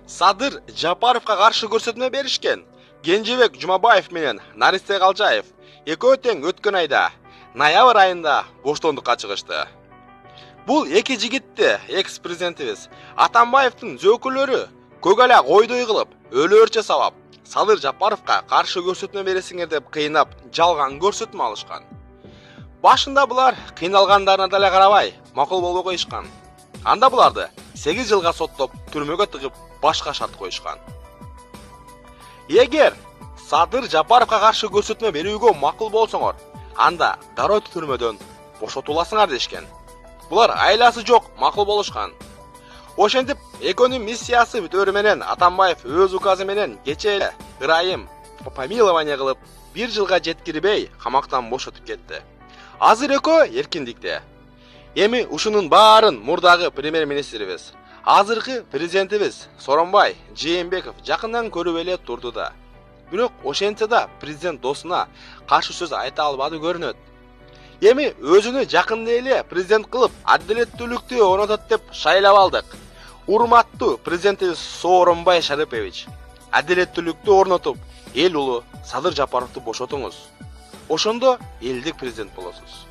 Садыр Жапаровга каршы көрсөтмө беришкен Кенжебек Жумабаев менен Наристе Калжаев экөө тең өткөн айда ноябрь айында боштондукка чыгышты. Бул эки жигитти экс-президентибиз Атамбаевдин зөөкүлөрү көк ала койдой кылып, өлөөрчө сабап, Садыр Жапаровга каршы көрсөтмө бересиңер деп кыйнап, жалган көрсөтмө алышкан. Башында булар кыйналгандарына деле карабай, макул болбой коюшкан. Анда буларды 8 жылга соттоп, түрмөгө тыгып, башка шарт коюшкан. Эгер Садыр Жапаровга каршы көрсөтмө берүүгө макул болсоңор, анда дароо түрмөдөн бошотуласыңар дешкен. Булар айласы жок макул болушкан. Ошентип, экөөнүн миссиясы бүтөөрү менен Атамбаев өз указы менен кече эле ырайым помилование кылып, 1 жылга жеткирбей камактан бошотуп кетти. Азыр экөө эркиндикте. Эми ушунун баарын мурдагы премьер-министрибиз, азыркы президентибиз Сооронбай Жээнбеков жакындан көрүп эле турду да. Бирок ошентсе да президент досуна каршы сөз айта албады көрүнөт. Эми өзүнү жакында эле президент кылып, адилеттүүлүктү орнотот деп шайлап алдык. Урматтуу президентибиз Сооронбай Шарипович, адилеттүүлүктү орнотуп, эл улу Садыр Жапаровду бошотуңуз. Ошондо элдик президент болосуз.